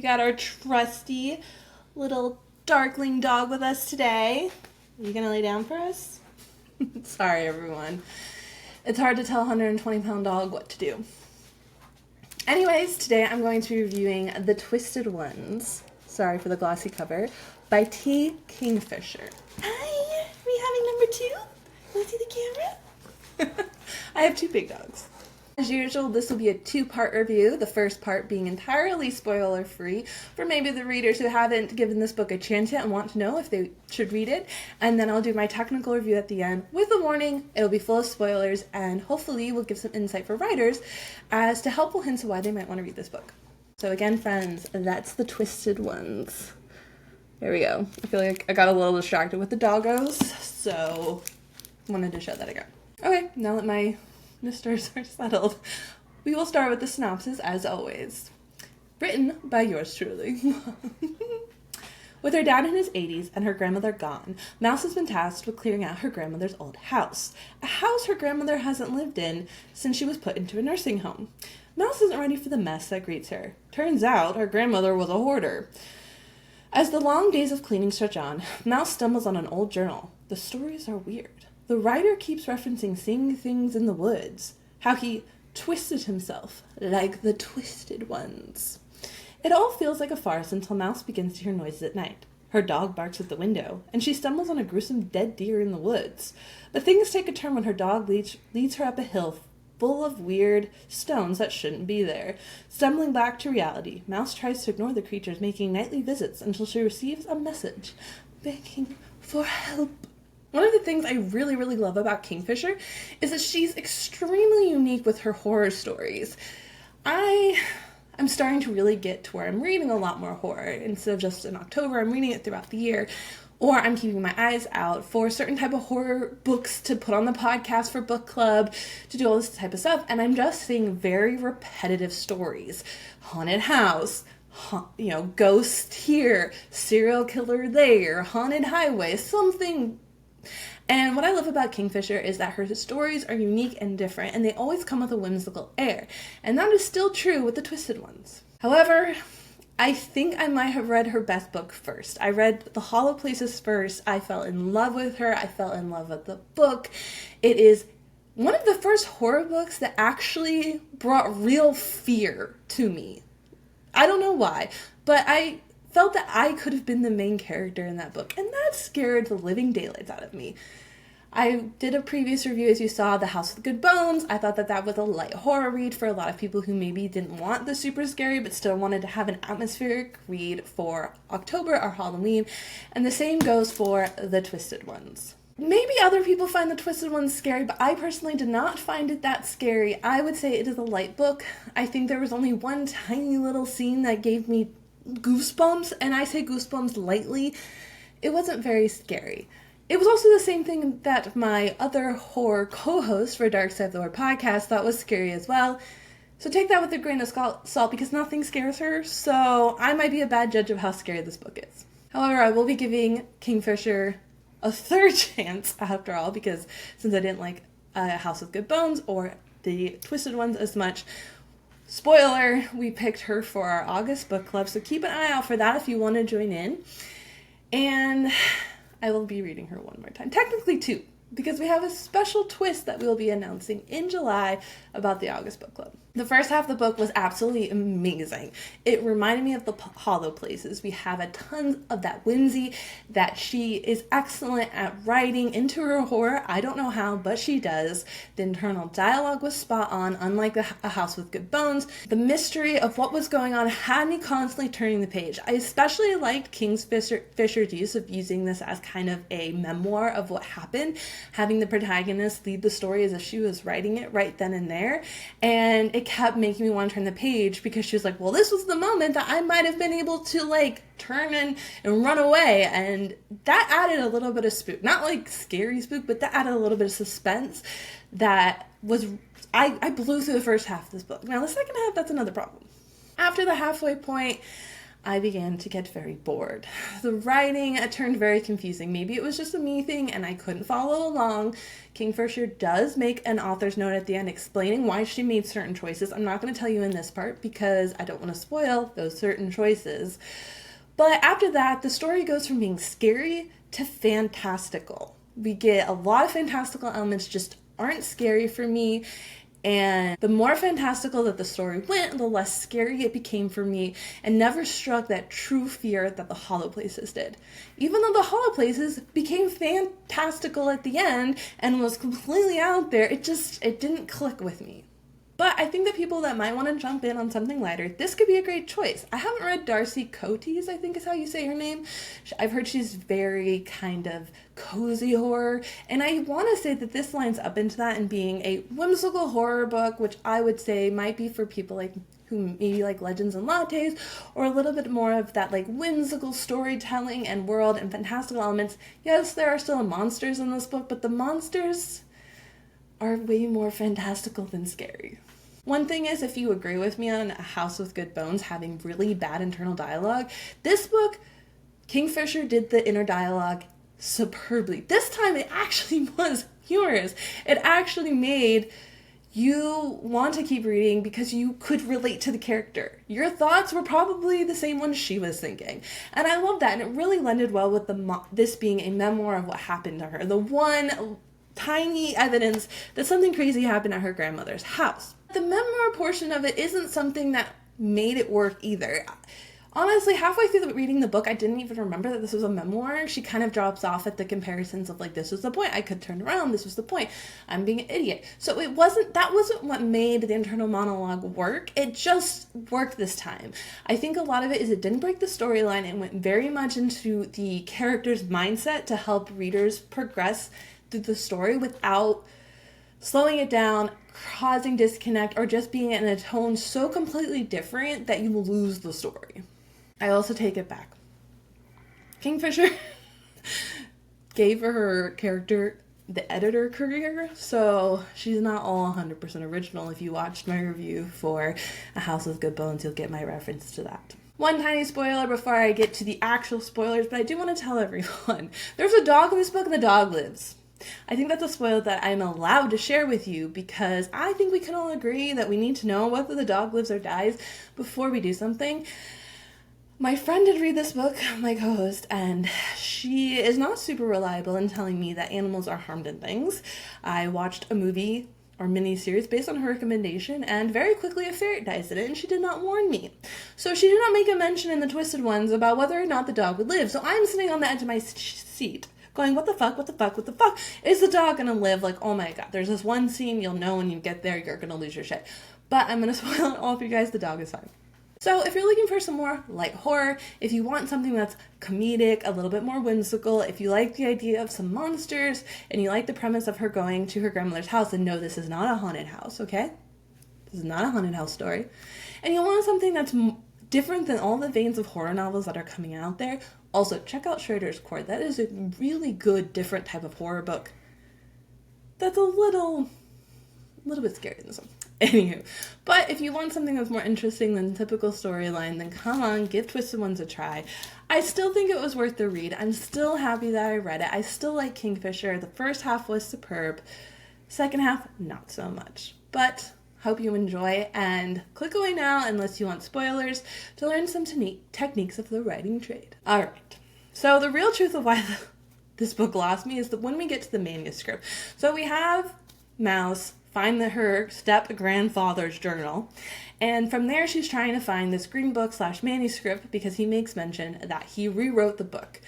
We got our trusty little darkling dog with us today. Are you gonna lay down for us? Sorry, everyone. It's hard to tell a 120-pound dog what to do. Anyways, today I'm going to be reviewing The Twisted Ones, sorry for the glossy cover, by Kingfisher. Hi, are we having number 2? Want to see the camera? I have 2 big dogs. As usual, this will be a 2-part review, the first part being entirely spoiler-free for maybe the readers who haven't given this book a chance yet and want to know if they should read it, and then I'll do my technical review at the end with a warning. It'll be full of spoilers, and hopefully will give some insight for writers as to helpful hints of why they might want to read this book. So again, friends, that's The Twisted Ones. There we go. I feel like I got a little distracted with the doggos, so wanted to show that again. Okay, now that my misters are settled, we will start with the synopsis as always. Written by yours truly. With her dad in his 80s and her grandmother gone, Mouse has been tasked with clearing out her grandmother's old house. A house her grandmother hasn't lived in since she was put into a nursing home. Mouse isn't ready for the mess that greets her. Turns out her grandmother was a hoarder. As the long days of cleaning stretch on, Mouse stumbles on an old journal. The stories are weird. The writer keeps referencing seeing things in the woods, how he twisted himself like the Twisted Ones. It all feels like a farce until Mouse begins to hear noises at night. Her dog barks at the window, and she stumbles on a gruesome dead deer in the woods. But things take a turn when her dog leads her up a hill full of weird stones that shouldn't be there. Stumbling back to reality, Mouse tries to ignore the creatures making nightly visits until she receives a message begging for help. One of the things I really, really love about Kingfisher is that she's extremely unique with her horror stories. I'm starting to really get to where I'm reading a lot more horror. Instead of just in October, I'm reading it throughout the year. Or I'm keeping my eyes out for certain type of horror books to put on the podcast for book club, to do all this type of stuff. And I'm just seeing very repetitive stories. Haunted house, ghost here, serial killer there, haunted highway, something. And what I love about Kingfisher is that her stories are unique and different, and they always come with a whimsical air. And that is still true with The Twisted Ones. However, I think I might have read her best book first. I read The Hollow Places first. I fell in love with her. I fell in love with the book. It is one of the first horror books that actually brought real fear to me. I don't know why, but I felt that I could have been the main character in that book, and that scared the living daylights out of me. I did a previous review, as you saw, The House with Good Bones. I thought that was a light horror read for a lot of people who maybe didn't want the super scary, but still wanted to have an atmospheric read for October or Halloween, and the same goes for The Twisted Ones. Maybe other people find The Twisted Ones scary, but I personally did not find it that scary. I would say it is a light book. I think there was only one tiny little scene that gave me goosebumps, and I say goosebumps lightly. It wasn't very scary. It was also the same thing that my other horror co-host for Dark Side of the Lord podcast thought was scary as well. So take that with a grain of salt because nothing scares her, so I might be a bad judge of how scary this book is. However, I will be giving Kingfisher a third chance after all, because since I didn't like House with Good Bones or The Twisted Ones as much, spoiler, we picked her for our August book club, so keep an eye out for that if you want to join in. And I will be reading her one more time. Technically 2, because we have a special twist that we'll be announcing in July about the August book club. The first half of the book was absolutely amazing. It reminded me of The Hollow Places. We have a ton of that whimsy that she is excellent at writing into her horror. I don't know how, but she does. The internal dialogue was spot on, unlike A House with Good Bones. The mystery of what was going on had me constantly turning the page. I especially liked Kingfisher's use of using this as kind of a memoir of what happened, having the protagonist lead the story as if she was writing it right then and there. And it kept making me want to turn the page because she was like, well, this was the moment that I might have been able to turn and run away. And that added a little bit of spook, not like scary spook, but that added a little bit of suspense that was, I blew through the first half of this book. Now the second half, that's another problem. After the halfway point, I began to get very bored. The writing turned very confusing. Maybe it was just a me thing and I couldn't follow along. Kingfisher does make an author's note at the end explaining why she made certain choices. I'm not going to tell you in this part because I don't want to spoil those certain choices. But after that, the story goes from being scary to fantastical. We get a lot of fantastical elements just aren't scary for me. And the more fantastical that the story went, the less scary it became for me and never struck that true fear that the Hollow Places did. Even though the Hollow Places became fantastical at the end and was completely out there, it didn't click with me. But I think that people that might want to jump in on something lighter, this could be a great choice. I haven't read Darcy Coates, I think is how you say her name. I've heard she's very kind of cozy horror, and I want to say that this lines up into that and being a whimsical horror book, which I would say might be for people like who maybe like Legends and Lattes, or a little bit more of that like whimsical storytelling and world and fantastical elements. Yes, there are still monsters in this book, but the monsters are way more fantastical than scary. One thing is, if you agree with me on A House with Good Bones having really bad internal dialogue, this book, Kingfisher did the inner dialogue superbly. This time it actually was humorous. It actually made you want to keep reading because you could relate to the character. Your thoughts were probably the same ones she was thinking. And I love that, and it really lended well with this being a memoir of what happened to her. The one tiny evidence that something crazy happened at her grandmother's house. The memoir portion of it isn't something that made it work either. Honestly, halfway through reading the book, I didn't even remember that this was a memoir. She kind of drops off at the comparisons of like, this was the point, I could turn around, this was the point, I'm being an idiot. So that wasn't what made the internal monologue work. It just worked this time. I think a lot of it is it didn't break the storyline. It went very much into the character's mindset to help readers progress through the story without slowing it down, causing disconnect, or just being in a tone so completely different that you will lose the story. I also take it back. Kingfisher gave her character the editor career, so she's not all 100% original. If you watched my review for A House with Good Bones, you'll get my reference to that. One tiny spoiler before I get to the actual spoilers, but I do want to tell everyone. There's a dog in this book and the dog lives. I think that's a spoiler that I'm allowed to share with you because I think we can all agree that we need to know whether the dog lives or dies before we do something. My friend did read this book, my co-host, and she is not super reliable in telling me that animals are harmed in things. I watched a movie or mini-series based on her recommendation, and very quickly a ferret dies in it, and she did not warn me. So she did not make a mention in the Twisted Ones about whether or not the dog would live. So I'm sitting on the edge of my seat going, what the fuck, what the fuck, what the fuck? Is the dog gonna live? Like, oh my god, there's this one scene you'll know when you get there, you're gonna lose your shit. But I'm gonna spoil it all for you guys, the dog is fine. So if you're looking for some more light horror, if you want something that's comedic, a little bit more whimsical, if you like the idea of some monsters, and you like the premise of her going to her grandmother's house, and no, this is not a haunted house, okay? This is not a haunted house story. And you want something that's different than all the veins of horror novels that are coming out there, also check out Schroeder's Court. That is a really good, different type of horror book that's a little bit scary in this one. Anywho, but if you want something that's more interesting than typical storyline, then come on, give Twisted Ones a try. I still think it was worth the read. I'm still happy that I read it. I still like Kingfisher. The first half was superb. Second half, not so much. But hope you enjoy, and click away now unless you want spoilers to learn some techniques of the writing trade. Alright, so the real truth of why this book lost me is that when we get to the manuscript. So we have Mouse find her step-grandfather's journal, and from there she's trying to find this green book / manuscript because he makes mention that he rewrote the book.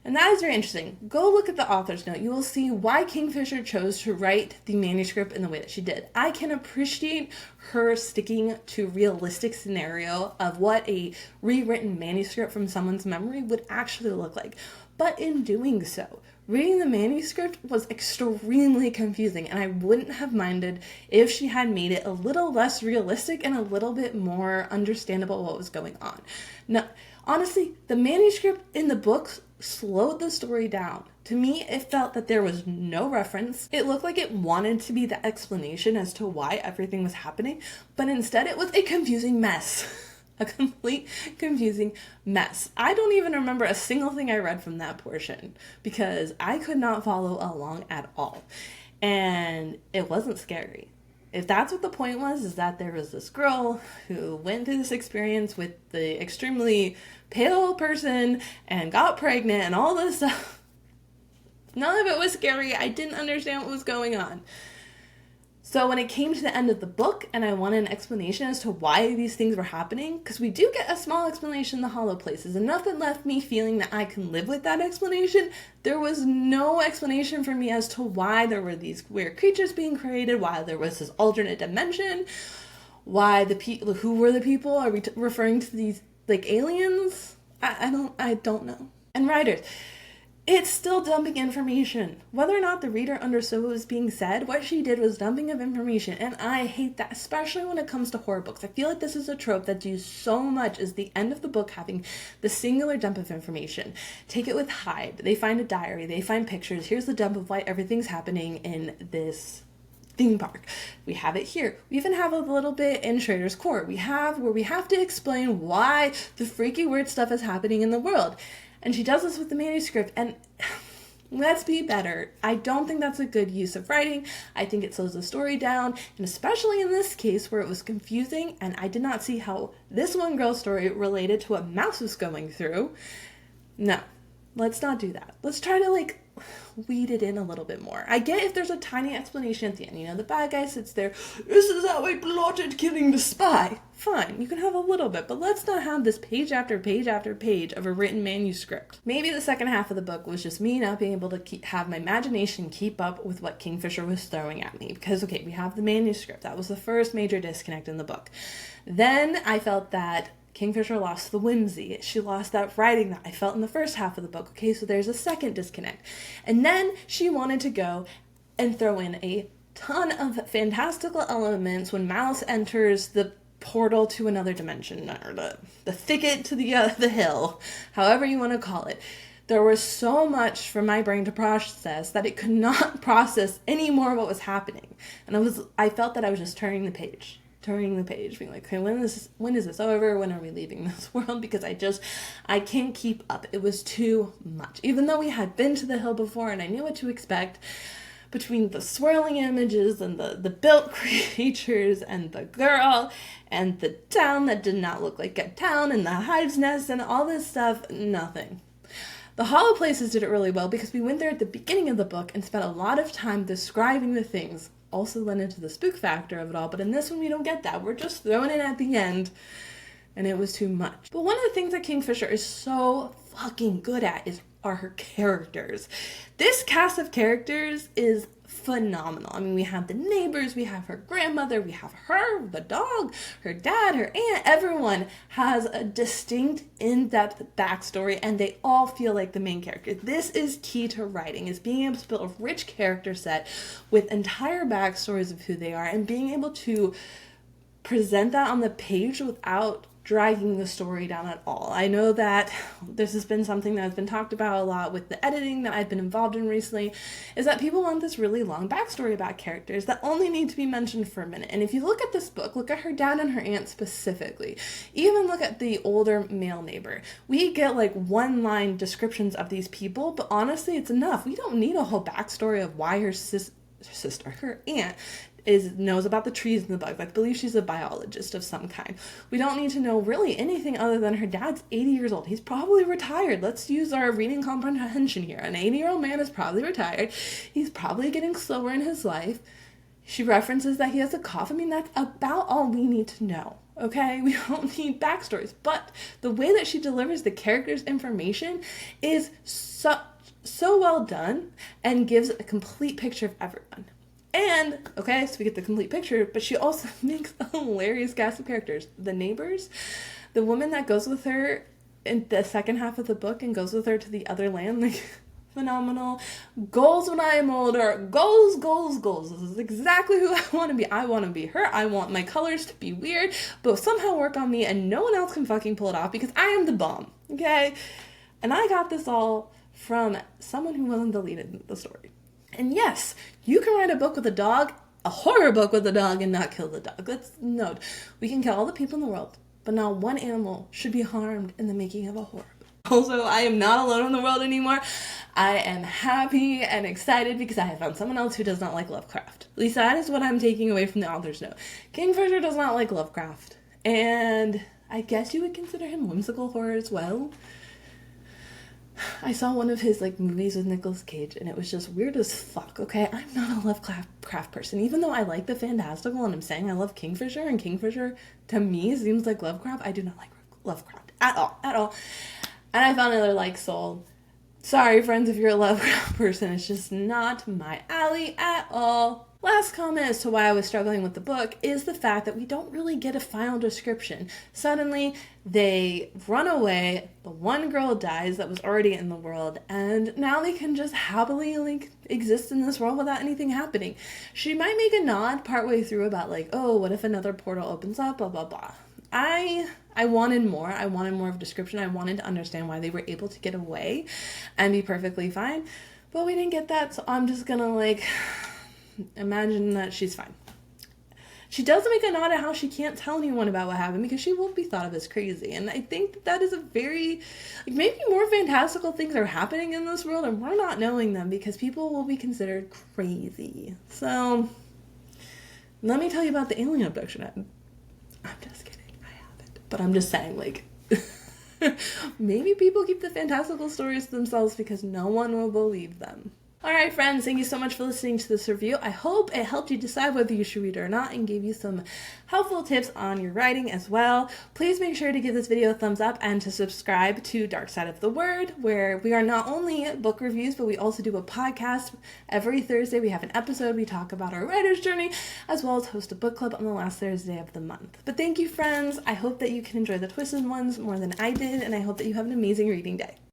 And that is very interesting. Go look at the author's note. You will see why Kingfisher chose to write the manuscript in the way that she did. I can appreciate her sticking to realistic scenario of what a rewritten manuscript from someone's memory would actually look like. But in doing so, reading the manuscript was extremely confusing, and I wouldn't have minded if she had made it a little less realistic and a little bit more understandable what was going on. Now, honestly, the manuscript in the books slowed the story down. To me, it felt that there was no reference. It looked like it wanted to be the explanation as to why everything was happening, but instead it was a confusing mess. A complete confusing mess. I don't even remember a single thing I read from that portion because I could not follow along at all. And it wasn't scary. If that's what the point was, is that there was this girl who went through this experience with the extremely pale person and got pregnant and all this stuff. None of it was scary. I didn't understand what was going on. So when it came to the end of the book and I wanted an explanation as to why these things were happening, because we do get a small explanation in the hollow places, enough that left me feeling that I can live with that explanation, there was no explanation for me as to why there were these weird creatures being created, why there was this alternate dimension, why the people, who were the people? Are we referring to these like aliens? I don't know. And writers, it's still dumping information. Whether or not the reader understood what was being said, what she did was dumping of information, and I hate that, especially when it comes to horror books. I feel like this is a trope that's used so much as the end of the book having the singular dump of information. Take it with Hyde. They find a diary, they find pictures, here's the dump of why everything's happening in this theme park. We have it here. We even have a little bit in Schrader's Court. We have where we have to explain why the freaky weird stuff is happening in the world. And she does this with the manuscript, and let's be better. I don't think that's a good use of writing. I think it slows the story down, and especially in this case where it was confusing, and I did not see how this one girl's story related to what Mouse was going through. No, let's not do that. Let's try to, weed it in a little bit more. I get if there's a tiny explanation at the end. The bad guy sits there, this is how I plotted killing the spy. Fine, you can have a little bit, but let's not have this page after page after page of a written manuscript. Maybe the second half of the book was just me not being able to have my imagination keep up with what Kingfisher was throwing at me. Because, okay, we have the manuscript. That was the first major disconnect in the book. Then I felt that Kingfisher lost the whimsy. She lost that writing that I felt in the first half of the book. Okay, so there's a second disconnect. And then she wanted to go and throw in a ton of fantastical elements when Mouse enters the portal to another dimension, or the thicket to the hill, however you want to call it. There was so much for my brain to process that it could not process any more of what was happening. And I felt that I was just turning the page, being like, okay, when is this over? When are we leaving this world? Because I can't keep up. It was too much. Even though we had been to the hill before and I knew what to expect, between the swirling images and the built creatures and the girl and the town that did not look like a town and the hive's nest and all this stuff, nothing. The Hollow Places did it really well because we went there at the beginning of the book and spent a lot of time describing the things. Also led into the spook factor of it all, but in this one we don't get that. We're just throwing it at the end, and it was too much. But one of the things that Kingfisher is so fucking good at are her characters. This cast of characters is phenomenal. I mean, we have the neighbors, we have her grandmother, we have her, the dog, her dad, her aunt. Everyone has a distinct, in-depth backstory, and they all feel like the main character. This is key to writing, is being able to build a rich character set with entire backstories of who they are, and being able to present that on the page without dragging the story down at all. I know that this has been something that has been talked about a lot with the editing that I've been involved in recently, is that people want this really long backstory about characters that only need to be mentioned for a minute. And if you look at this book, look at her dad and her aunt specifically, even look at the older male neighbor. We get one-line descriptions of these people, but honestly, it's enough. We don't need a whole backstory of why her aunt knows about the trees and the bugs. I believe she's a biologist of some kind. We don't need to know really anything other than her dad's 80 years old. He's probably retired. Let's use our reading comprehension here. An 80-year-old man is probably retired. He's probably getting slower in his life. She references that he has a cough. I mean, that's about all we need to know. Okay, we don't need backstories. But the way that she delivers the character's information is so well done and gives a complete picture of everyone. And, okay, so we get the complete picture, but she also makes a hilarious cast of characters. The neighbors, the woman that goes with her in the second half of the book and goes with her to the other land, phenomenal. Goals when I am older. Goals. This is exactly who I want to be. I want to be her. I want my colors to be weird, but somehow work on me and no one else can fucking pull it off because I am the bomb, okay? And I got this all from someone who wasn't the lead in the story. And yes, you can write a book with a dog, a horror book with a dog, and not kill the dog. Let's note, we can kill all the people in the world. but not one animal should be harmed in the making of a horror book. Also, I am not alone in the world anymore. I am happy and excited because I have found someone else who does not like Lovecraft. At least that is what I'm taking away from the author's note. Kingfisher does not like Lovecraft, and I guess you would consider him whimsical horror as well. I saw one of his movies with Nicolas Cage, and it was just weird as fuck, okay? I'm not a Lovecraft person, even though I like the fantastical, and I'm saying I love Kingfisher, and Kingfisher, to me, seems like Lovecraft. I do not like Lovecraft at all. And I found another soul. Sorry, friends, if you're a Lovecraft person, it's just not my alley at all. Last comment as to why I was struggling with the book is the fact that we don't really get a final description. Suddenly, they run away, the one girl dies that was already in the world, and now they can just happily, exist in this world without anything happening. She might make a nod partway through about, oh, what if another portal opens up, blah, blah, blah. I wanted more. I wanted more of a description. I wanted to understand why they were able to get away and be perfectly fine, but we didn't get that, so I'm just gonna, imagine that she's fine. She does make a nod at how she can't tell anyone about what happened because she will be thought of as crazy. And I think that is a very, maybe more fantastical things are happening in this world and we're not knowing them because people will be considered crazy. So, let me tell you about the alien abduction. I'm just kidding. I haven't. But I'm just saying, maybe people keep the fantastical stories to themselves because no one will believe them. Alright friends, thank you so much for listening to this review. I hope it helped you decide whether you should read it or not and gave you some helpful tips on your writing as well. Please make sure to give this video a thumbs up and to subscribe to Dark Side of the Word, where we are not only book reviews, but we also do a podcast. Every Thursday we have an episode. We talk about our writer's journey, as well as host a book club on the last Thursday of the month. But thank you friends. I hope that you can enjoy the twisted ones more than I did, and I hope that you have an amazing reading day.